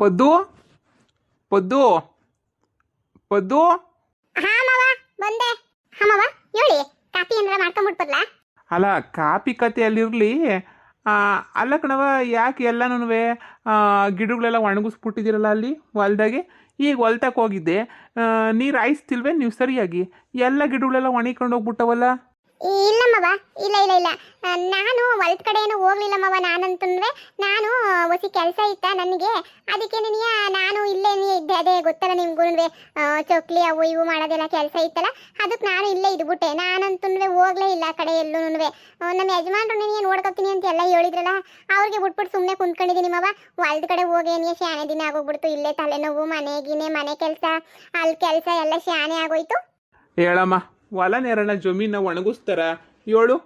ಪದ್ದು ಪದ್ದು ಪದ್ದು ಹಾ ಮಾವ ಬಂದೆ. ಹಾ ಮಾವ ಹೇಳಿ, ಕಾಫಿ ಏನಾರ ಮಾಡ್ಕೊಂಡ್ಬಿಟ್ಬರ್ಲಾ? ಅಲ್ಲ, ಕಾಪಿ ಕತೆ ಅಲ್ಲಿರಲಿ. ಅಲ್ಲ ಕಣವ, ಯಾಕೆ ಎಲ್ಲನೂ ಗಿಡಗಳೆಲ್ಲ ಒಣಗಿಸ್ಬಿಟ್ಟಿದ್ದೀರಲ್ಲ ಅಲ್ಲಿ ಹೊಲ್ದಾಗೆ. ಈಗ ಹೊಲ್ತಕ್ಕೆ ಹೋಗಿದ್ದೆ, ನೀರು ಹಾಯಿಸ್ತಿಲ್ವೇ ನೀವು ಸರಿಯಾಗಿ? ಎಲ್ಲ ಗಿಡಗಳೆಲ್ಲ ಒಣಗಿಕೊಂಡು ಹೋಗ್ಬಿಟ್ಟವಲ್ಲ. ಇಲ್ಲ ಮವ, ಇಲ್ಲ ಇಲ್ಲ ಇಲ್ಲ, ನಾನು ಹೊಲದ ಕಡೆ ಏನು ಹೋಗ್ಲಿಲ್ಲ ಮವ. ನಾನಂತಂದ್ರೆ ನಾನು ಹೊಸಿ ಕೆಲಸ ಇತ್ತ ನನಗೆ, ಅದಕ್ಕೆ ನಿನಗೆ ನಾನು ಇಲ್ಲೇ ಇದ್ದೆ. ಅದೇ ಗೊತ್ತಲ್ಲ ನಿಮ್ಗೂ, ಚೊಕ್ಲಿ ಅವು ಇವು ಮಾಡೋದೆಲ್ಲ ಕೆಲಸ ಇತ್ತಲ್ಲ, ಅದಕ್ಕೆ ನಾನು ಇಲ್ಲೇ ಇದ್ಬಿಟ್ಟೆ. ನಾನಂತಂದ್ರೆ ಹೋಗ್ಲೇ ಇಲ್ಲ ಆ ಕಡೆ ಎಲ್ಲೂ. ನಮ್ಮ ಯಜಮಾನ್ರು ನಿನಗೆ ನೋಡ್ಕೊತೀನಿ ಅಂತ ಎಲ್ಲ ಹೇಳಿದ್ರಲ್ಲ, ಅವ್ರಿಗೆ ಬಿಟ್ಬಿಟ್ಟು ಸುಮ್ಮನೆ ಕುಂತ್ಕೊಂಡಿದ್ದೀನಿ ಮವ. ಹೊಲದ ಕಡೆ ಹೋಗಿ ನೀ ಶಾನೆ ದಿನ ಆಗೋಗ್ಬಿಡ್ತು. ಇಲ್ಲೇ ತಲೆನೋವು, ಮನೆ ಕೆಲಸ, ಅಲ್ಲಿ ಕೆಲಸ ಎಲ್ಲ ಶಾನೆ ಆಗೋಯ್ತು. ಹೇಳಮ್ಮ, ಹೊಲ ನೇರನ ಜಮೀನ ಒಣಗಿಸ್ತಾರ ಹೇಳು?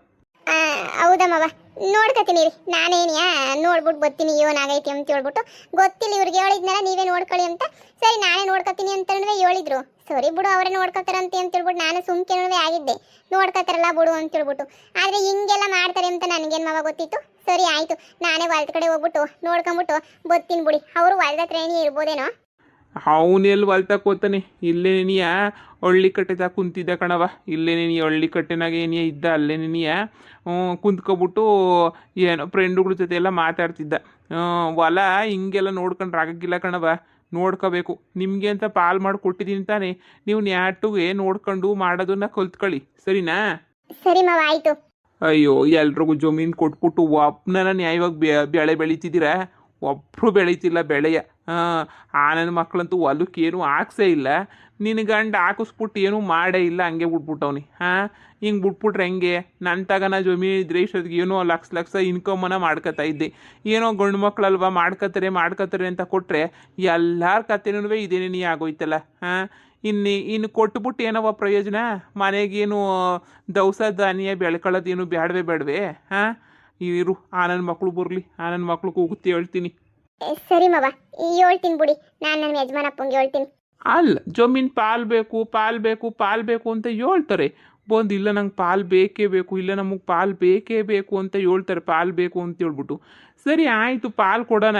ಹೌದಮ್ಮವ, ನೋಡ್ಕೊತೀನಿ ರೀ. ನಾನೇನಿಯಾ ನೋಡ್ಬಿಟ್ಟು ಬರ್ತೀನಿ ಏನಾಗೈತಿ ಅಂತ ಹೇಳ್ಬಿಟ್ಟು. ಗೊತ್ತಿಲ್ಲ ಇವ್ರಿಗೆ ಹೇಳಿದ್ನಲ್ಲ ನೀವೇ ನೋಡ್ಕೊಳ್ಳಿ ಅಂತ. ಸರಿ ನಾನೇ ನೋಡ್ಕೊತೀನಿ ಅಂತಂದ್ರೆ ಹೇಳಿದ್ರು. ಸರಿ ಬಿಡು, ಅವರೇ ನೋಡ್ಕೊತಾರಂತೆ ಅಂತ ಹೇಳ್ಬಿಟ್ಟು ನಾನು ಸುಮ್ಕೆನೂ ಆಗಿದ್ದೆ. ನೋಡ್ಕೊತಾರಲ್ಲ ಬಿಡು ಅಂತ ಹೇಳ್ಬಿಟ್ಟು. ಆದರೆ ಹಿಂಗೆಲ್ಲ ಮಾಡ್ತಾರೆ ಅಂತ ನನಗೇನು ಮವ ಗೊತ್ತಿತ್ತು. ಸರಿ ಆಯಿತು, ನಾನೇ ಹೊಲದ ಕಡೆ ಹೋಗ್ಬಿಟ್ಟು ನೋಡ್ಕೊಂಬಿಟ್ಟು ಬರ್ತೀನಿ ಬಿಡಿ. ಅವರು ಹೊಲದ ಹತ್ರನೇ ಇರ್ಬೋದೇನೋ. ಅವನೆಲ್ಲಿ ಹೊಲ್ತಕ್ಕೆ ಹೋಗ್ತಾನೆ? ಇಲ್ಲೇ ನೀಯ ಹಳ್ಳಿ ಕಟ್ಟೆದಾಗ ಕುಂತಿದ್ದ ಕಣವ. ಇಲ್ಲೇ ನೀ ಹಳ್ಳಿ ಕಟ್ಟೆನಾಗ ಏನಿಯ ಇದ್ದ, ಅಲ್ಲೇ ನೀಯ ಕುಂತ್ಕೊಬಿಟ್ಟು ಏನೋ ಫ್ರೆಂಡುಗಳ ಜೊತೆ ಎಲ್ಲ ಮಾತಾಡ್ತಿದ್ದ. ಹೊಲ ಹಿಂಗೆಲ್ಲ ನೋಡ್ಕೊಂಡ್ರೆ ಆಗಕ್ಕಿಲ್ಲ ಕಣವ, ನೋಡ್ಕೋಬೇಕು. ನಿಮಗೆ ಅಂತ ಪಾಲ್ ಮಾಡಿ ಕೊಟ್ಟಿದ್ದೀನಿ ತಾನೆ, ನೀವು ನ್ಯಾಟುಗೆ ನೋಡ್ಕೊಂಡು ಮಾಡೋದನ್ನ ಕಲ್ತ್ಕೊಳ್ಳಿ, ಸರಿನಾ? ಸರಿ ಮಾವ, ಆಯಿತು. ಅಯ್ಯೋ, ಎಲ್ರಿಗೂ ಜಮೀನು ಕೊಟ್ಬಿಟ್ಟು ಒಬ್ಬನ ನ್ಯಾಯವಾಗಿ ಬೆಳೆ ಬೆಳೀತಿದ್ದೀರಾ? ಒಬ್ಬರು ಬೆಳೀತಿಲ್ಲ ಬೆಳೆಯ. ನನ್ನ ಮಕ್ಕಳಂತೂ ಹೊಲಕ್ಕೇನು ಹಾಕ್ಸೇ ಇಲ್ಲ. ನಿನ್ನ ಗಂಡ ಹಾಕಿಸ್ಬಿಟ್ಟು ಏನೂ ಮಾಡೇ ಇಲ್ಲ, ಹಂಗೆ ಬಿಟ್ಬಿಟ್ಟವ್ನಿ. ಹಿಂಗೆ ಬಿಟ್ಬಿಟ್ರೆ ಹೆಂಗೆ? ನನ್ನ ತಗನ ಜಮೀನು ಇದ್ರೆ ಇಷ್ಟೊತ್ತಿಗೆ ಏನೋ ಲಕ್ಷ ಇನ್ಕಮನ್ನು ಮಾಡ್ಕೊತಾ ಇದ್ದೆ. ಏನೋ ಗಂಡು ಮಕ್ಕಳಲ್ವ, ಮಾಡ್ಕೋತಾರೆ ಅಂತ ಕೊಟ್ಟರೆ ಎಲ್ಲರ ಕತೆನೂ ಇದೇನೇ ಆಗೋಯ್ತಲ್ಲ. ಇನ್ನು ಕೊಟ್ಬಿಟ್ಟು ಏನವ ಪ್ರಯೋಜನ? ಮನೆಗೇನು ದವಸ ಧಾನ್ಯ ಬೆಳ್ಕೊಳ್ಳೋದೇನು ಬೇಡವೇ? ಇರು, ನನ್ನ ಮಕ್ಕಳು ಬರಲಿ, ನನ್ನ ಮಕ್ಳು ಕೂಗುತ್ತೆ ಹೇಳ್ತೀನಿ. ಸರಿ ಮವ, ಹೇಳ್ತೀನಿ ಬಿಡಿ. ನಾನು ನನ್ನ ಯಜಮಾನಪ್ಪಂಗೆ ಹೇಳ್ತೀನಿ. ಅಲ್ಲ, ಜಮೀನು ಪಾಲ್ ಬೇಕು ಅಂತ ಹೇಳ್ತಾರೆ. ಬಂದು ಇಲ್ಲ ನಂಗೆ ಪಾಲ್ ಬೇಕೇ ಬೇಕು, ಇಲ್ಲ ನಮಗೆ ಪಾಲ್ ಬೇಕೇ ಬೇಕು ಅಂತ ಹೇಳ್ತಾರೆ. ಪಾಲ್ ಬೇಕು ಅಂತ ಹೇಳ್ಬಿಟ್ಟು ಸರಿ ಆಯಿತು, ಪಾಲ್ ಕೊಡೋಣ.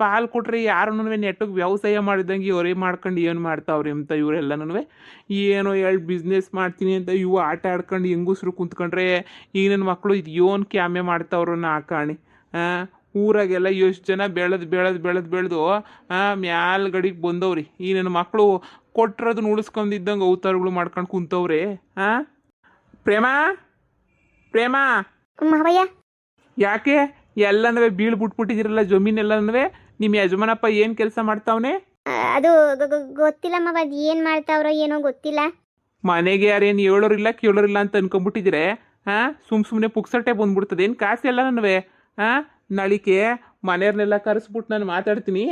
ಪಾಲ್ ಕೊಟ್ರೆ ಯಾರನ್ನೂ ನೆಟ್ಟಿಗೆ ವ್ಯವಸಾಯ ಮಾಡಿದಂಗೆ ಇವರೇ ಮಾಡ್ಕೊಂಡು ಏನು ಮಾಡ್ತಾವ್ರಿ ಅಂತ ಇವರೆಲ್ಲನೂ ಏನೋ ಹೇಳಿ ಬಿಸ್ನೆಸ್ ಮಾಡ್ತೀನಿ ಅಂತ ಇವು ಆಟ ಆಡ್ಕೊಂಡು ಹೆಂಗಸ್ರು ಕುಂತ್ಕೊಂಡ್ರೆ ಈಗ ನನ್ನ ಮಕ್ಕಳು ಇದು ಏನು ಕ್ಯಾಮೆ ಮಾಡ್ತಾವ್ರು ನಾಕಾಣಿ. ಊರಾಗೆಲ್ಲ ಎಷ್ಟು ಜನ ಬೆಳೆದು ಮ್ಯಾಲ್ಗಡಿಗೆ ಬಂದವ್ರಿ. ಈ ನನ್ನ ಮಕ್ಕಳು ಕೊಟ್ಟಿರೋದನ್ನ ಉಳಿಸ್ಕೊಂಡಿದ್ದಂಗೆ ಅವತಾರಗಳು ಮಾಡ್ಕೊಂಡು ಕುಂತವ್ರೆ. ಪ್ರೇಮ ಮಾವಯ್ಯ, ಯಾಕೆ ಎಲ್ಲನೂ ಬೀಳ್ಬಿಟ್ಬಿಟ್ಟಿದ್ದೀರಲ್ಲ ಜಮೀನೆಲ್ಲನೂ? ನಿಮ್ಮ ಯಜಮಾನಪ್ಪ ಏನು ಕೆಲಸ ಮಾಡ್ತಾವನೆ? ಅದು ಗೊತ್ತಿಲ್ಲ ಮಾವ, ಅದು ಏನು ಮಾಡ್ತಾವ್ರೋ ಏನೋ ಗೊತ್ತಿಲ್ಲ. ಮನೆಗೆ ಯಾರೇನು ಹೇಳೋರಿಲ್ಲ ಕೇಳೋರಿಲ್ಲ ಅಂತ ಅನ್ಕೊಂಡ್ಬಿಟ್ಟಿದ್ರೆ ಸುಮ್ಮನೆ ಪುಕ್ಸಟ್ಟೆ ಬಂದ್ಬಿಡ್ತದೆ. ಏನು ಕಾಸು ಎಲ್ಲನೂ ನಳಿಕೆ ಮನೆಯವ್ರನ್ನೆಲ್ಲ ಕರೆಸ್ಬಿಟ್ಟು ನಾನು ಮಾತಾಡ್ತೀನಿ.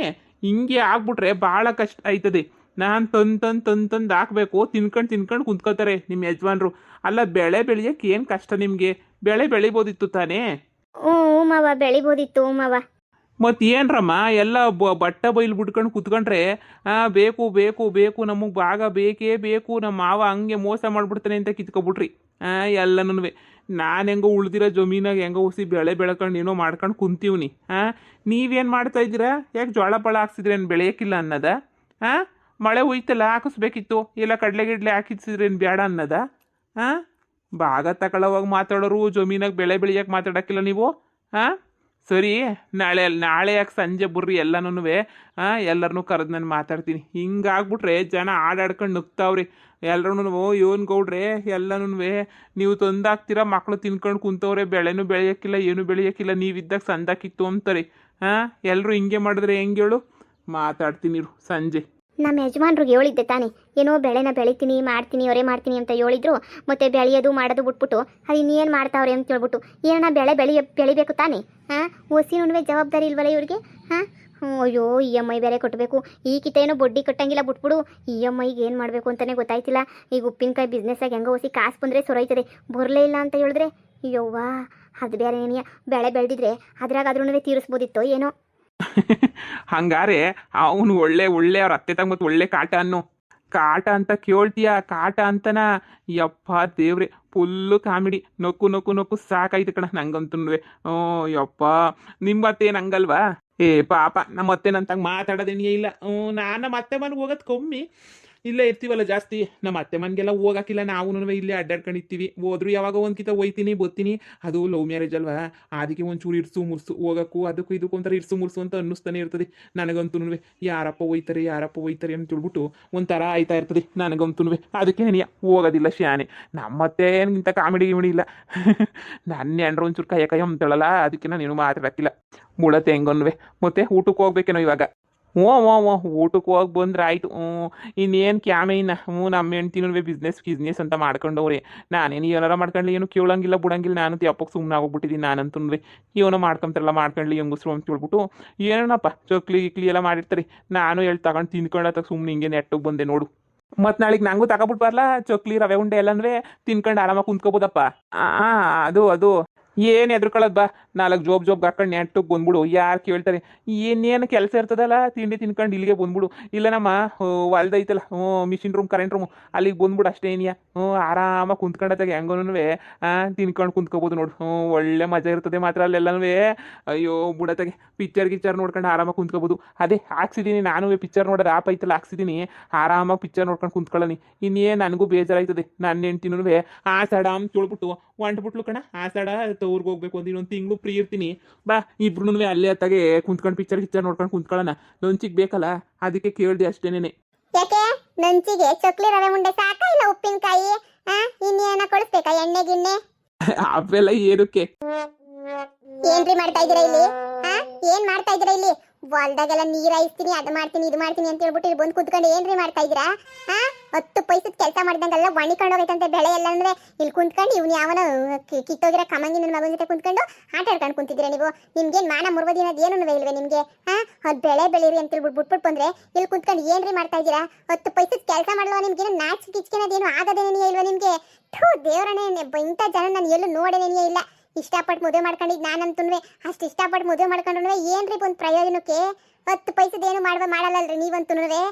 ಹಿಂಗೆ ಆಗ್ಬಿಟ್ರೆ ಭಾಳ ಕಷ್ಟ ಆಯ್ತದೆ. ನಾನು ತಂದು ಹಾಕ್ಬೇಕು, ತಿನ್ಕೊಂಡು ಕುಂತ್ಕೋತಾರೆ ನಿಮ್ಮ ಯಜಮಾನ್ರು. ಅಲ್ಲ, ಬೆಳೆ ಬೆಳೆಯೋಕೆ ಏನು ಕಷ್ಟ ನಿಮಗೆ? ಬೆಳೆ ಬೆಳಿಬೋದಿತ್ತು ತಾನೇ? ಹ್ಞೂ ಮಾವ, ಬೆಳಿಬೋದಿತ್ತು ಮಾವ. ಮತ್ತು ಏನರಮ್ಮ ಎಲ್ಲ ಬಟ್ಟ ಬೈಲು ಬಿಟ್ಕೊಂಡು ಕುತ್ಕೊಂಡ್ರೆ ಬೇಕು ನಮಗೆ ಭಾಗ ಬೇಕೇ ಬೇಕು, ನಮ್ಮ ಮಾವ ಹಂಗೆ ಮೋಸ ಮಾಡಿಬಿಡ್ತಾನೆ ಅಂತ ಕಿತ್ಕೊಬಿಟ್ರಿ ಎಲ್ಲನೂ. ನಾನು ಹೆಂಗೋ ಉಳ್ದಿರೋ ಜಮೀನಾಗ ಹೆಂಗೋ ಹುಸಿ ಬೆಳೆ ಬೆಳ್ಕೊಂಡು ಏನೋ ಮಾಡ್ಕೊಂಡು ಕುಂತೀವ್ನಿ. ನೀವೇನು ಮಾಡ್ತಾ ಇದ್ದೀರಾ? ಯಾಕೆ ಜೋಳ ಪಳ ಹಾಕ್ಸಿದ್ರೇನು ಬೆಳೆಯೋಕ್ಕಿಲ್ಲ ಅನ್ನೋದ? ಮಳೆ ಹೋಯ್ತಲ್ಲ, ಹಾಕಿಸ್ಬೇಕಿತ್ತು. ಇಲ್ಲ ಕಡಲೆ ಗಿಡ್ಲೆ ಹಾಕಿಸಿದ್ರೇನು ಬೇಡ ಅನ್ನೋದ? ಭಾಗ ತಗೊಳ್ಳೋವಾಗ ಮಾತಾಡೋರು ಜಮೀನಾಗ ಬೆಳೆ ಬೆಳೆಯೋಕೆ ಮಾತಾಡೋಕ್ಕಿಲ್ಲ ನೀವು? ಸರಿ, ನಾಳೆ ಯಾಕೆ ಸಂಜೆ ಬರ್ರಿ ಎಲ್ಲನೂ ಎಲ್ಲರನ್ನೂ ಕರೆದು ನಾನು ಮಾತಾಡ್ತೀನಿ. ಹಿಂಗಾಗ್ಬಿಟ್ರೆ ಜನ ಆಡಾಡ್ಕೊಂಡು ನುಗ್ತಾವ್ರಿ ಎಲ್ಲರೂ. ಇವನ್ ಗೌಡ್ರೆ ಎಲ್ಲನೂ ನೀವು ತಂದಾಕ್ತೀರಾ, ಮಕ್ಕಳು ತಿನ್ಕೊಂಡು ಕುಂತವ್ರೆ, ಬೆಳೆನೂ ಬೆಳೆಯೋಕ್ಕಿಲ್ಲ ಏನು ಬೆಳೆಯೋಕ್ಕಿಲ್ಲ, ನೀವಿದ್ದಾಗ ಸಂದಾಕಿತ್ತು ಅಂತಾರೆ. ಎಲ್ಲರೂ ಹಿಂಗೆ ಮಾಡಿದ್ರೆ ಹೆಂಗೆ ಹೇಳು? ಮಾತಾಡ್ತೀನಿ ಇರು ಸಂಜೆ. ನಮ್ಮ ಯಜಮಾನ್ರಿಗೆ ಹೇಳಿದ್ದೆ ತಾನೆ, ಏನೋ ಬೆಳೆನ ಬೆಳಿತೀನಿ ಮಾಡ್ತೀನಿ ಮಾಡ್ತೀನಿ ಅಂತ ಹೇಳಿದ್ರು. ಮತ್ತೆ ಬೆಳೆಯೋದು ಮಾಡೋದು ಬಿಟ್ಬಿಟ್ಟು ಅದು ಇನ್ನೇನು ಮಾಡ್ತಾವ್ರೆ ಅಂತ ಹೇಳ್ಬಿಟ್ಟು ಏನೋ ಬೆಳಿಬೇಕು ತಾನೆ. ಹೊಸಿನೂ ಜವಾಬ್ದಾರಿ ಇಲ್ವಲ್ಲ ಇವ್ರಿಗೆ? ಅಯ್ಯೋ, EMI ಬೇರೆ ಕಟ್ಟಬೇಕು. ಈ ಕಿತ ಏನೋ ಬಡ್ಡಿ ಕಟ್ಟಂಗಿಲ್ಲ ಬಿಟ್ಬಿಡು. EMIಗೆ ಏನು ಮಾಡಬೇಕು ಅಂತಲೇ ಗೊತ್ತಾಯ್ತಿಲ್ಲ. ಈಗ ಉಪ್ಪಿನಕಾಯಿ ಬಿಸ್ನೆಸ್ಸಾಗಿ ಹೆಂಗೋ ಹೊಸಿ ಕಾಸು ಬಂದರೆ ಸೊರೈತದೆ, ಬರಲೇ ಇಲ್ಲ ಅಂತ ಹೇಳಿದ್ರೆ ಅಯ್ಯೋವಾ, ಅದು ಬೇರೆ ಏನಿಯ ಬೆಳೆ ಬೆಳೆದಿದ್ರೆ ಅದ್ರಾಗಾದ್ರೂ ತೀರಿಸ್ಬೋದಿತ್ತು ಏನೋ. ಹಂಗಾರೆ ಅವನು ಒಳ್ಳೆ ಅವ್ರ ಅತ್ತೆ ತಂಗ್ಮತ್ತು ಒಳ್ಳೆ ಕಾಟ ಅಂತ ಕೇಳ್ತೀಯ? ಕಾಟ ಅಂತನ? ಯಪ್ಪ ದೇವ್ರೆ, ಫುಲ್ಲು ಕಾಮಿಡಿ. ನಕ್ಕು ಸಾಕಾಯ್ತು ಕಣ ನಂಗಂತೂ. ಯಪ್ಪ, ನಿಮ್ಮ ಅತ್ತೇನು ಹಂಗಲ್ವಾ? ಏ ಪಾಪ ನಮ್ಮ ಅತ್ತೆ ನಂತಂಗೆ ಮಾತಾಡೋದೇನೇ ಇಲ್ಲ. ನಮ್ಮ ಅತ್ತೆ ಮನೆಗೆ ಹೋಗೋದು ಕಮ್ಮಿ, ಇಲ್ಲೇ ಇರ್ತೀವಲ್ಲ ಜಾಸ್ತಿ. ನಮ್ಮ ಅತ್ತೆ ಮನೆಗೆಲ್ಲ ಹೋಗಕ್ಕಿಲ್ಲ, ನಾವು ಇಲ್ಲೇ ಅಡ್ಡಾಡ್ಕೊಂಡಿರ್ತೀವಿ. ಹೋದ್ರು ಯಾವಾಗ ಒಂದ್ಕಿತ ಹೋಯ್ತೀನಿ ಬರ್ತೀನಿ. ಅದು ಲವ್ ಮ್ಯಾರೇಜ್ ಅಲ್ವಾ, ಅದಕ್ಕೆ ಒಂಚೂರು ಇರ್ಸು ಮುರ್ಸು ಹೋಗಕ್ಕೂ ಅದಕ್ಕೂ ಇದಕ್ಕೂ ಒಂಥರ ಇರ್ಸು ಮುರ್ಸು ಅಂತ ಅನ್ನಿಸ್ತಾನೆ ಇರ್ತದೆ ನನಗಂತೂ. ಯಾರಪ್ಪ ಹೋಯ್ತಾರೆ ಅಂತ ಹೇಳ್ಬಿಟ್ಟು ಒಂಥರ ಆಯ್ತಾ ಇರ್ತದೆ ನನಗಂತೂ. ಅದಕ್ಕೆ ನನಗೆ ಹೋಗೋದಿಲ್ಲ ಶಾನೆ. ನಮ್ಮತ್ತೆ ಏನಿಂತ ಕಾಮಿಡಿ ಗಿಮಿಡಿ ಇಲ್ಲ. ನನ್ನ ಹೆಂಡ್ರ ಒಂಚೂರು ಕೈ ಅಂತೇಳಲ್ಲ, ಅದಕ್ಕೆ ನಾನು ಮಾತಾಡಕ್ಕಿಲ್ಲ. ಮುಳತ್ತೆ ಹೆಂಗನ್ವೆ. ಮತ್ತೆ ಊಟಕ್ಕೆ ಹೋಗ್ಬೇಕೇನೋ ಇವಾಗ? ಹ್ಞೂ ಊಟಕ್ಕೆ ಹೋಗಿ ಬಂದ್ರೆ ಆಯಿತು. ಇನ್ನೇನು ಕ್ಯಾಮೆ ನಮ್ಮ ಹೆಣ್ತಿನೂ ಬಿಸ್ನೆಸ್ ಅಂತ ಮಾಡ್ಕೊಂಡವ್ರೆ. ನಾನೇನು ಏನಾರ ಮಾಡ್ಕೊಳ್ಳಿ, ಏನು ಕೇಳಂಗಿಲ್ಲ ಬಿಡಂಗಿಲ್ಲ. ನಾನು ಅಪ್ಪಕ್ಕೆ ಸುಮ್ಮನೆ ಆಗೋಗ್ಬಿಟ್ಟಿದ್ದೀನಿ ನಾನಂತೂ. ಏನೋ ಮಾಡ್ಕೊಂತಾರಲ್ಲ ಮಾಡ್ಕೊಳ್ಳಿ ಹೆಂಗಸ್ರು ಅಂತ ಹೇಳ್ಬಿಟ್ಟು ಏನಪ್ಪ ಚಕ್ಲಿ ಗಿಕ್ಲಿ ಎಲ್ಲ ಮಾಡಿರ್ತಾರೆ. ನಾನು ಹೇಳಿ ತಗೊಂಡು ತಿನ್ಕೊಂಡು ಸುಮ್ಮನೆ ಹಿಂಗೆ ನೆಟ್ಟಿಗೆ ಬಂದೆ ನೋಡು. ಮತ್ತು ನಾಳೆಗೆ ನಂಗೂ ತಗೊಬಿಟ್ಟು ಬರಲ್ಲ ಚಕ್ಲಿ ರವೆ ಉಂಡೆ ಎಲ್ಲಂದ್ರೆ ತಿನ್ಕೊಂಡು ಆರಾಮಾಗಿ ಕುಂತ್ಕೋಬೋದಪ್ಪ. ಅದು ಏನು ಎದ್ರುಕೊಳ್ಳೋದು ಬಾ, 4 ಜೋಬ್ ಹಾಕೊಂಡು ನೆಟ್ಟಿಗೆ ಬಂದ್ಬಿಡು. ಯಾರು ಕೇಳ್ತಾರೆ? ಏನೇನು ಕೆಲಸ ಇರ್ತದಲ್ಲ, ತಿಂಡಿ ತಿನ್ಕೊಂಡು ಇಲ್ಲಿಗೆ ಬಂದ್ಬಿಡು. ಇಲ್ಲ ನಮ್ಮ ಹೊಲ್ದೈತಲ್ಲ ಮಿಷಿನ್ ರೂಮ್ ಕರೆಂಟ್ ರೂಮು, ಅಲ್ಲಿಗೆ ಬಂದ್ಬಿಡು ಅಷ್ಟೇ ಏನಿಯ. ಆರಾಮಾಗಿ ಕುಂತ್ಕೊಂಡತ್ತಾಗ ಹೆಂಗೋನು ತಿನ್ಕೊಂಡು ಕುಂತ್ಕೋಬೋದು ನೋಡು. ಒಳ್ಳೆ ಮಜಾ ಇರ್ತದೆ ಮಾತ್ರ ಅಲ್ಲೆಲ್ಲನೂ. ಅಯ್ಯೋ ಬುಡತ್ತಾಗೆ ಪಿಕ್ಚರ್ ನೋಡ್ಕೊಂಡು ಆರಾಮಾಗಿ ಕುಂತ್ಕೋಬೋದು. ಅದೇ ಹಾಕ್ಸಿದ್ದೀನಿ ನಾನು ಪಿಕ್ಚರ್ ನೋಡೋದು ಆಪ್ ಐತಲ್ಲ, ಹಾಕ್ಸಿದ್ದೀನಿ. ಆರಾಮಾಗಿ ಪಿಕ್ಚರ್ ನೋಡ್ಕೊಂಡು ಕುಂತ್ಕೊಳ್ಳಿ. ಇನ್ನೇನು ನನಗೂ ಬೇಜಾರಾಯ್ತದೆ. ನನ್ನ ಹೆಂಡ್ತಿನೂ ಆಸಾಡ ಅಂತ ಕೇಳ್ಬಿಟ್ಟು ಹೊಂಟ್ಬಿಟ್ಲು ಕಣ. ಆಸಾಡ ಊರಿಗೆ ಹೋಗ್ಬೇಕು ಅಂತ ಇನ್ನೊಂದು ತಿಂಗಳು ಫ್ರೀ ಇರ್ತೀನಿ, ಬಾ ಇಬ್ರು ಅಲ್ಲೇ ಅತ್ತಾಗೆ ಕುಂತ್ಕೊಂಡು ಪಿಕ್ಚರ್ ನೋಡ್ಕೊಂಡು ಕುಂತ್ಕೊಳ್ಳೋಣ. ಲಂಚಿಗೆ ಬೇಕಲ್ಲ, ಅದಕ್ಕೆ ಕೇಳಿದೆ ಅಷ್ಟೇನೇನೆ. ಯಾಕೆ ನಂಚಿಗೆ ಚಕ್ಲಿ ರವೆ ಉಂಡೆ ಸಾಕಾ ಇಲ್ಲ ಉಪ್ಪಿನಕಾಯಿ ಇನ್ನೇನ ಕೊಡಿಸ್ಬೇಕಾ ಎಣ್ಣೆ ಗಿಣ್ಣೆ? ಅವೆಲ್ಲ ಏನಕ್ಕೆ? ಏನ್ರಿ ಮಾಡ್ತಾ ಇದೀರಾ ಇಲ್ಲಿ? ಏನ್ ಮಾಡ್ತಾ ಇದೀರಾ ಇಲ್ಲಿ? ಹೊಲ್ದಾಗೆಲ್ಲ ನೀರ್ ಹಾಯಿಸ್ತೀನಿ, ಅದು ಮಾಡ್ತೀನಿ ಇದು ಮಾಡ್ತೀನಿ ಅಂತ ಹೇಳ್ಬಿಟ್ಟು ಇಲ್ಲಿ ಬಂದು ಕುತ್ಕೊಂಡು ಏನ್ರಿ ಮಾಡ್ತಾ ಇದೀರಾ? 10 ಪೈಸದ ಕೆಲಸ ಮಾಡಿದಂಗೆಲ್ಲ ಒಣಿಕೊಂಡು ಹೋಗೈತಂತೆ ಬೆಳೆ ಎಲ್ಲ. ಅಂದ್ರೆ ಇಲ್ಲಿ ಕುಂತ್ಕೊಂಡು ಇವ್ನು ಯಾವನ ಕಿತ್ತೋಗಿರೋ ಕಮಂಗಿ ನನ್ನ ಮಗನ ಜೊತೆ ಕುಂತ್ಕೊಂಡು ಆಟ ಆಡ್ಕೊಂಡು ಕುಂತಿದ್ದೀರಾ ನೀವು? ನಿಮ್ಗೇನು ಮಾನ ಮುರ್ವದಿನ ಏನು ಇಲ್ವೇ ನಿಮ್ಗೆ? ಅದು ಬೆಳೆ ಬೆಳೀರಿ ಅಂತ ಹೇಳ್ಬಿಟ್ಟು ಬಿಟ್ಬಿಟ್ಟು ಬಂದ್ರೆ ಇಲ್ಲಿ ಕುಂತ್ಕೊಂಡು ಏನ್ರಿ ಮಾಡ್ತಾ ಇದ್ದೀರಾ? 10 ಪೈಸದ ಕೆಲಸ ಮಾಡಲ್ವ ನಿಮ್ಗೇನು? ನಾಚ್ ಕಿಚ್ಕಿನದೇನು ಆಗದೇನೇ ಇಲ್ವಾ ನಿಮ್ಗೆ? ದೇವರನೇ, ಇಂಥ ಜನ ನಾನು ಎಲ್ಲೂ ನೋಡೇನೇ ಇಲ್ಲ. ಇಷ್ಟಪಟ್ಟು ಮದುವೆ ಮಾಡ್ಕೊಂಡಿದ್ದು ನಾನಂತೂ ಅಷ್ಟು ಇಷ್ಟಪಟ್ಟು ಮದುವೆ ಮಾಡ್ಕೊಂಡ್ರು ಏನ್ರಿ ಒಂದು ಪ್ರಯೋಜನಕ್ಕೆ? 10 ಪೈಸದೇನು ಮಾಡಲ್ಲಲ್ರಿ ನೀವಂತೂ.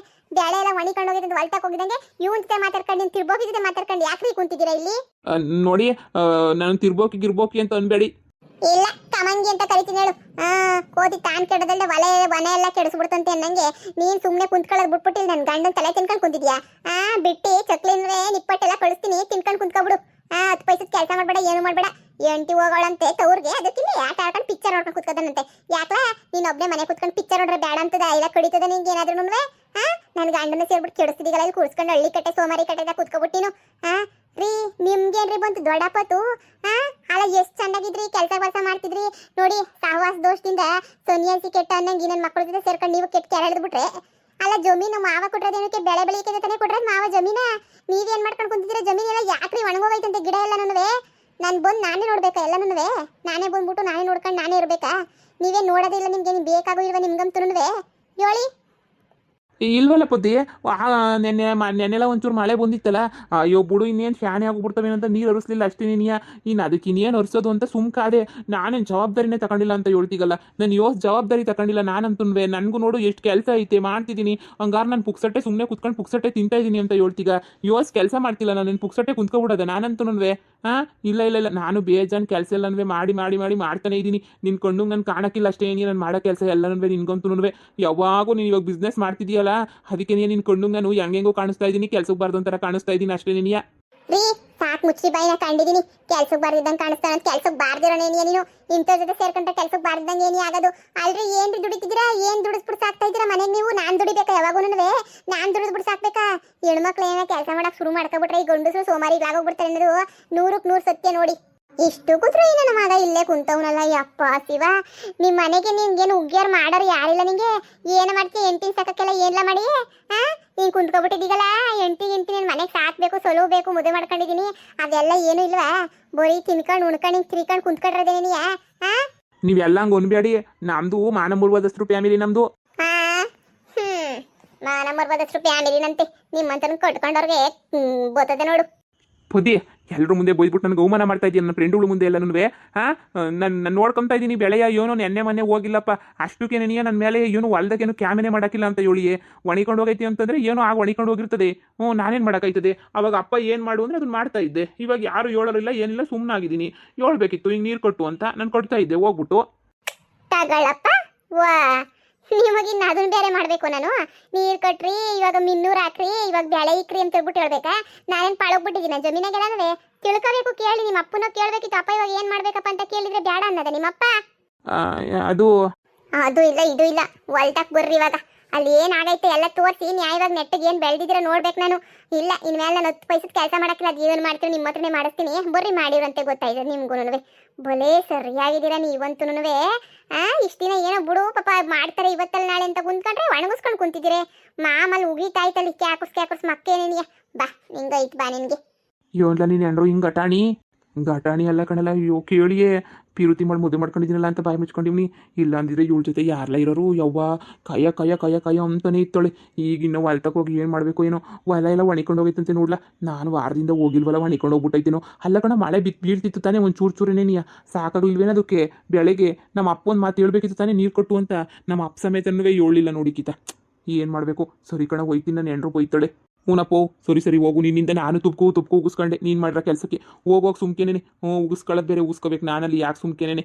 ಬೆಳೆ ಎಲ್ಲ ಒಣಿಕೊಂಡು ಹೋಗಿದ್ದು ಹೊಲ್ಟಕ್ಕೆ ಹೋಗಿದಂಗೆ ಇವನ್ ಜೊತೆ ಮಾತಾಡ್ಕೊಂಡು ತಿರ್ಬೋಕಿ ಜೊತೆ ಮಾತಾಡ್ಕೊಂಡು ಯಾಕ್ರಿ ಕುಂತಿದ್ದೀರಾ ಇಲ್ಲಿ? ನೋಡಿ, ನಾನು ತಿರ್ಬೋಕಿ ಅಂತ ಅನ್ಬೇಡಿ. ಇಲ್ಲ ಕಮಂಗಿ ಅಂತ ಕರಿತೀನಿ ಹೇಳು. ಕೋತಿ ತಾನ್ ಕೆಡದಲ್ದೆ ವನೆ ಎಲ್ಲ ಕೆಡಿಸ್ಬಿಡ್ತಂತೆ ಅನ್ನಂಗೆ ನೀನ್ ಸುಮ್ನೆ ಕುಂತ್ಕೊಳ್ಳೋದು ಬಿಟ್ಬಿಟ್ಟಿಲ್ಲ. ನನ್ ಗಂಡನ್ ತಲೆ ತಿನ್ಕೊಂಡು ಕುಂತಿದ್ಯಾ? ಬಿಟ್ಟಿ ಚಕ್ಲಿ ನಿಪ್ಪಟ್ಟೆಲ್ಲ ಕಳಿಸ್ತೀನಿ, ತಿನ್ಕೊಂಡು ಕುಂತ್ಕೊಬಿಡು. 10 ಪೈಸದ ಕೆಲಸ ಮಾಡ್ಬೇಡ, ಏನು ಮಾಡ್ಬೇಡ. ಎಂಟಿ ಹೋಗೋಳಂತೆ ತವ್ರಿಗೆ, ಅದಕ್ಕಿಲ್ಲ ಆಟ ಆಡ್ಕೊಂಡು ಪಿಕ್ಚರ್ ನೋಡ್ಕೊಂಡು ಕುತ್ಕೋದನಂತೆ. ಯಾಕ್ಲ ನೀನ್ ಒಬ್ನೇ ಮನೆ ಕುತ್ಕೊಂಡು ಪಿಕ್ಚರ್ ನೋಡ್ರೆ ಬೇಡ ಅಂತದ? ಇಲ್ಲ ಕಡಿತದ ನಿಂಗೆ ಏನಾದ್ರು? ನನ್ ಗಂಡನ ಸೇರ್ಬಿಟ್ಟು ಕೆಡಿಸ್ತಿದ್ದೀಗಲ್ಲ, ಇಲ್ಲಿ ಕೂರ್ಸ್ಕೊಂಡು ಹಳ್ಳಿ ಕಟ್ಟೆ ಸೋಮಾರಿ ಕಟ್ಟೆದಾಗ ಕುತ್ಕೊಬಿಟ್ಟಿನು. ರೀ ನಿಮ್ಗೇನ್ರಿ ಬಂತು ದೊಡ್ಡಪ್ಪತ್ತು? ಅಲ್ಲ ಎಷ್ಟು ಚೆನ್ನಾಗಿದ್ರಿ, ಕೆಲಸ ಮಾಡ್ತಿದ್ರಿ ನೋಡಿ. ಸಹವಾಸ ದೋಷದಿಂದ ಸನ್ಯಾಸಿ ಕೆಟ್ಟ ಅನ್ನಂಗೆ ನನ್ನ ಮಕ್ಕಳ ಜೊತೆ ಸೇರ್ಕೊಂಡು ನೀವು ಕೆಟ್ಟ ಕೆರೆ ಹಿಡಿದ್ಬಿಟ್ರೆ. ಅಲ್ಲ ಜಮೀನು ಮಾವ ಕೊಟ್ರದೇನಕ್ಕೆ? ಬೆಳೆ ಬೆಳಿಕೆ ತಾನೇ ಕೊಟ್ರದ್ ಮಾವ ಜಮೀನ. ನೀವೇನ್ ಮಾಡ್ಕೊಂಡು ಕುಂತಿದ್ದೀರಾ? ಜಮೀನೆಲ್ಲ ಯಾಕ್ರಿ ಒಣಗೋಗೈತಂತೆ ಗಿಡ ಎಲ್ಲ? ನಾನು ಬಂದು ನಾನೇ ನೋಡ್ಬೇಕಾ ಎಲ್ಲನೂ? ನಾನೇ ಬಂದ್ಬಿಟ್ಟು ನಾನೇ ನೋಡ್ಕೊಂಡು ನಾನೇ ಇರ್ಬೇಕಾ? ನೀವೇ ನೋಡೋದಿಲ್ಲ, ನಿಮ್ಗೆ ಬೇಕಾಗೋ ಇಲ್ವಾ ನಿಮ್ಗಂತೂ? ಹೇಳಿ. ಇಲ್ವಲ್ಲ ಪದ್ದಿ, ನೆನ್ನೆಲ್ಲ ಒಂಚೂರು ಮಳೆ ಬಂದಿತ್ತಲ್ಲ. ಅಯ್ಯೋ ಬಿಡು, ಇನ್ನೇನು ಫ್ಯಾನೇ ಆಗ್ಬಿಡ್ತವೆ ಅಂತ ನೀರು ಹರಿಸ್ಲಿಲ್ಲ ಅಷ್ಟೇ ನೀನಿಯ. ಇನ್ನು ಅದಕ್ಕೆ ಇನ್ನೇನು ಹರಿಸೋದು ಅಂತ ಸುಮ್ಕಾದೆ. ನಾನೇನು ಜವಾಬ್ದಾರಿನೇ ತಗೊಂಡಿಲ್ಲ ಅಂತ ಹೇಳ್ತೀಗಲ್ಲ. ನಾನು ಜವಾಬ್ದಾರಿ ತಗೊಂಡಿಲ್ಲ ನಾನಂತೂ. ನನಗೂ ನೋಡು ಎಷ್ಟು ಕೆಲಸ ಐತೆ, ಮಾಡ್ತಿದ್ದೀನಿ. ಹಂಗಾರೆ ನಾನು ಪುಕ್ಸಟ್ಟೆ ಸುಮ್ಮನೆ ಕುತ್ಕೊಂಡು ಪುಕ್ಸಟ್ಟೆ ತಿಂತಾ ಇದ್ದೀನಿ ಅಂತ ಹೇಳ್ತೀಗ. ಕೆಲಸ ಮಾಡ್ತಿಲ್ಲ ನಾನು, ಪುಕ್ಸಟ್ಟೆ ಕುಂತ್ಕೊಬಿಡೋದ ನಾನಂತೂ? ಇಲ್ಲ ನಾನು ಬೇಜಾನ್ ಕೆಲಸ ಎಲ್ಲನೂ ಮಾಡಿ ಮಾಡ್ತಾನೆ ಇದ್ದೀನಿ. ನಿನ್ ಕಣ್ಣು ನಾನು ಕಾಣಕ್ಕಿಲ್ಲ ಅಷ್ಟೇ ಏನಿ. ನಾನು ಮಾಡೋ ಕೆಲಸ ಎಲ್ಲನೂ ನಿನ್ಗಂತೂ ಯಾವಾಗೂ ನೀನು ಇವಾಗ ಬಿಸ್ನೆಸ್ ಮಾಡ್ತಿದೀಯಲ್ಲ, ಅದಕ್ಕೆ ನಿನ್ ಕಣ್ಣು ನಾನು ಹೆಂಗೆಂಗೋ ಕಾಣಿಸ್ತಾ ಇದ್ದೀನಿ, ಕೆಲ್ಸಕ್ಕೆ ಬಾರ್ದು ಅಂತಾರ ಕಾಣಿಸ್ತಾ ಇದ್ದೀನಿ ಅಷ್ಟೇ ನೀನಿಯ. ರೀ ಸಾಕು ಮುಚ್ಚಿ ಬಾಯಿನ ಕಂಡಿದ್ದೀನಿ. ಕೆಲ್ಸಕ್ಕೆ ಬಾರ್ದಿದ್ದಂಗೆ ಕಾಣಿಸ್ತಾನ, ಕೆಲ್ಸಕ್ಕೆ ಬಾರ್ದಿರೋನೇನಿಯ ನೀನು? ಇಂಥ ಜೊತೆ ಸೇರ್ಕೊಂಡ್ರೆ ಕೆಲ್ಸಕ್ಕೆ ಬಾರ್ದಿದ್ದಂಗೆ ಏನಿ ಆಗೋದು? ಅಲ್ರಿ ಏನ್ರಿ ದುಡಿತಿದ್ದೀರಾ? ಏನ್ ದುಡಿಸ್ಬಿಟ್ಟು ಸಾಕ್ತಾ ಇದ್ದೀರಾ ಮನೆಗೆ ನೀವು? ನಾನ್ ದುಡಿಬೇಕಾ ಯಾವಾಗೂ? ನಾನ್ ದುಡಿದ್ಬಿಟ್ಟು ಸಾಕ್ಬೇಕಾ? ಹೆಣ್ಮಕ್ಳು ಏನೋ ಕೆಲಸ ಮಾಡಕ್ ಶುರು ಮಾಡ್ಕೊಬಿಟ್ರೆ ಈ ಗಂಡಸರು ಸೋಮಾರಿಗಳಾಗೋಗ್ಬಿಡ್ತಾರೆ ಅನ್ನೋದು 100ಕ್ಕೆ 100 ಸತ್ಯ ನೋಡಿ. ಇಷ್ಟು ಕೂತ್ರು ಈ ನನ್ನ ಮಗ ಇಲ್ಲೇ ಕುಂತವನಲ್ಲ. ಯಪ್ಪ ಶಿವ, ನಿಮ್ಮ ಮನೆಗೆ ನಿನ್ಗೇನು ಉಗ್ಯಾರ ಮಾಡೋರು ಯಾರಿಲ್ಲ ನಿಂಗೆ? ಏನು ಮಾಡ್ತೀಯ? ಎಂಟಿನ ಸಾಕಕ್ಕೆಲ್ಲ ಏನೆಲ್ಲ ಮಾಡಿ ನೀನು ಕುಂತ್ಕೊಬಿಟ್ಟಿದ್ದೀಗಲ್ಲ. ಎಂಟಿ ನಿನ್ನ ಮನೆಗೆ ಸಾಕ್ಬೇಕು, ಸೊಲಬೇಕು, ಮದುವೆ ಮಾಡ್ಕೊಂಡಿದ್ದೀನಿ, ಅದೆಲ್ಲ ಏನು ಇಲ್ವಾ? ಬರೀ ತಿನ್ಕೊಂಡು ಉಣ್ಕೊಂಡು ಹಿಂಗೆ ತಿರ್ಕೊಂಡು ಕುಂತ್ಕೊಂಡಿರೋದೇನಿಯ? ನೀವೆಲ್ಲ ಹಂಗೆ ಅನ್ಬೇಡಿ. ನಮ್ದು ಮಾನ ಮುರ್ವದಸ್ರು ಫ್ಯಾಮಿಲಿ ನಮ್ದು. ಮಾನ ಮರ್ಬದಷ್ಟು ಫ್ಯಾಮಿಲಿನಂತೆ ನಿಮ್ಮಂತನ ಕಟ್ಕೊಂಡವ್ರಿಗೆ ಗೊತ್ತದೆ ನೋಡು. ಪುದಿ ಎಲ್ಲರೂ ಮುಂದೆ ಬೈದ್ಬಿಟ್ಟು ನನಗೆ ಅವಮಾನ ಮಾಡ್ತಾ ಇದ್ದೀನಿ. ನನ್ನ ಫ್ರೆಂಡ್ಗಳು ಮುಂದೆ ಎಲ್ಲನೂ ನಾನು ನೋಡ್ಕೊತಾ ಇದ್ದೀನಿ. ಬೆಳೆಯ ಏನೋ ನೆನ್ನೆ ಮೊನ್ನೆ ಹೋಗಿಲ್ಲಪ್ಪ, ಅಷ್ಟಕ್ಕೆ ನೀನು ನನ್ನ ಮೇಲೆ ಏನು ಹೊಲ್ದಾಗೇನು ಕ್ಯಾಮೆನೆ ಮಾಡೋಕ್ಕಿಲ್ಲ ಅಂತ ಹೇಳಿ ಒಣಿಕೊಂಡು ಹೋಗೈತಿ ಅಂತಂದರೆ ಏನೋ ಆಗ ಒಣಿಕೊಂಡು ಹೋಗಿರ್ತದೆ. ನಾನೇನು ಮಾಡೋಕ್ಕಾಯ್ತದೆ? ಅವಾಗ ಅಪ್ಪ ಏನು ಮಾಡು ಅಂದರೆ ಅದನ್ನ ಮಾಡ್ತಾ ಇದ್ದೆ. ಇವಾಗ ಯಾರು ಹೇಳೋರಿಲ್ಲ ಏನಿಲ್ಲ, ಸುಮ್ಮನಾಗಿದ್ದೀನಿ. ಹೇಳ್ಬೇಕಿತ್ತು ಹಿಂಗೆ ನೀರು ಕೊಟ್ಟು ಅಂತ ನಾನು ಕೊಡ್ತಾ ಇದ್ದೆ ಹೋಗ್ಬಿಟ್ಟು. ತಗಳಪ್ಪ ವಾ ನಿಮಗಿನ್ನ ಅದನ್ನ ಬೇರೆ ಮಾಡಬೇಕು ನಾನು. ನೀರು ಕಟ್ರಿ, ಇವಾಗ ಮಿನ್ನೂರು ಹಾಕ್ರಿ, ಇವಾಗ ಬೆಳೆ ಇಕ್ರಿ ಅಂತ ಹೇಳ್ಬಿಟ್ಟು ಹೇಳ್ಬೇಕಾ? ನಾನೇನು ಪಾಳೋಗ್ಬಿಟ್ಟಿದ್ದೀನಿ ಜಮೀನಾಗೆಲ್ಲನೂ? ತಿಳ್ಕೋಬೇಕು, ಕೇಳಿ ನಿಮ್ಮ ಅಪ್ಪನ ಕೇಳಬೇಕಿತ್ತು. ಅಪ್ಪ ಇವಾಗ ಏನು ಮಾಡ್ಬೇಕಪ್ಪ ಅಂತ ಕೇಳಿದ್ರೆ ಬೇಡ ಅನ್ನೋದ ನಿಮ್ಮಪ್ಪ? ಆ, ಅದು ಅದು ಇಲ್ಲ ಇದು ಇಲ್ಲ, ಹೊಲ್ಟಕ್ ಬರ್ರಿ ಇವಾಗ. ಅಲ್ಲಿ ಏನಾಗೈತೆ ಎಲ್ಲ ತೋರಿಸಿ ನ್ಯಾಯವಾಗಿ ನೆಟ್ಟಿಗೆ ಏನು ಬೆಳೆದಿದ್ದೀರ ನೋಡ್ಬೇಕು ನಾನು. ಇಲ್ಲ ಇನ್ಮೇಲೆ ನಾನು 10 ಪೈಸದ ಕೆಲಸ ಮಾಡಕ್ಕಿಲ್ಲ, ಅದು ಏನು ಮಾಡ್ತೀನಿ ನಿಮ್ಮ ಹತ್ರನೇ ಮಾಡಿಸ್ತೀನಿ. ಬರ್ರಿ ಮಾಡಿರಂತೆ ಗೊತ್ತಾಯ್ತು ನಿಮ್ಗೂ. ಭಲೇ ಸರಿಯಾಗಿದ್ದೀರಾ ನೀವಂತೂ. ಇಷ್ಟು ದಿನ ಏನೋ ಬಿಡು ಪಾಪ ಮಾಡ್ತಾರೆ ಇವತ್ತಲ್ಲ ನಾಳೆ ಅಂತ ಕುಂತ್ಕೊಂಡ್ರೆ ಒಣಗಿಸ್ಕೊಂಡು ಕುಂತಿದ್ದೀರಿ. ಮಾಮಲ್ಲಿ ಉಗಿತಾಯ್ತಲ್ಲಿ ಕ್ಯಾಕುಸ್ ಮಕ್ಕೇನೇನಿಯ. ಬಾ ನಿಂಗೈತ್ ಬಾ ನಿನಗೆ. ಯೋನ್ಲ ನೀನು ಎಂಡ್ರು ಹಿಂಗೆ ಘಟಾಣಿ ಅಲ್ಲ ಕಣಲ್ಲ. ಅಯ್ಯೋ ಕೇಳಿಯೇ ಪಿರುತಿ ಮಾಡಿ ಮದುವೆ ಮಾಡ್ಕೊಂಡಿದ್ದೀನಲ್ಲ ಅಂತ ಬಾಯಿ ಮುಚ್ಕೊಂಡಿವ್ನಿ. ಇಲ್ಲ ಅಂದಿದ್ರೆ ಇವಳ ಜೊತೆ ಯಾರಲ್ಲ ಇರೋರು. ಯವ್ವ ಕಯ್ಯ ಅಂತಾನೆ ಇತ್ತಳೆ. ಈಗ ಇನ್ನು ಹೊಲ್ತಕ್ಕೆ ಹೋಗಿ ಏನು ಮಾಡಬೇಕು ಏನೋ. ಹೊಲ ಎಲ್ಲ ಒಣಿಕೊಂಡು ಹೋಗೈತಂತೆ ನೋಡ್ಲ. ನಾನು ವಾರದಿಂದ ಹೋಗಿಲ್ವಲ್ಲ, ಒಣಿಕೊಂಡು ಹೋಗ್ಬಿಟ್ಟೈತೇನೋ. ಅಲ್ಲ ಕಣ ಮಳೆ ಬೀಳ್ತಿತ್ತು ತಾನೇ ಒಂದು ಚೂರೇನೇ ನೀ ಸಾಕಾಗಲಿಲ್ವೇನ ಅದಕ್ಕೆ? ಬೆಳೆಗೆ ನಮ್ಮ ಅಪ್ಪ ಒಂದು ಮಾತು ಹೇಳ್ಬೇಕಿತ್ತು ತಾನೇ, ನೀರು ಕೊಟ್ಟು ಅಂತ. ನಮ್ಮ ಅಪ್ಪ ಸಮೇತನೂ ಹೇಳಿಲ್ಲ ನೋಡಿಕಿತ. ಏನು ಮಾಡಬೇಕು? ಸರಿ ಕಣ ಹೋಯ್ತೀನಿ, ನಾನು ಎಂಡ್ರು ಬೈತಾಳೆ. ಹೂನಪ್ಪೋ ಸರಿ ಹೋಗು. ನಿನ್ನಿಂದ ನಾನು ತುಪ್ಕೋ ಉಗಿಸ್ಕೊಂಡೆ. ನೀನು ಮಾಡಿರೋ ಕೆಲಸಕ್ಕೆ ಹೋಗೋಗಿ ಸುಮ್ಕೇನೆ. ಉಗಿಸ್ಕೊಳ್ಳೋದು ಬೇರೆ ಉಗಿಸ್ಕೋಬೇಕು. ನಾನಲ್ಲಿ ಯಾಕೆ ಸುಮ್ಕೇನೆ.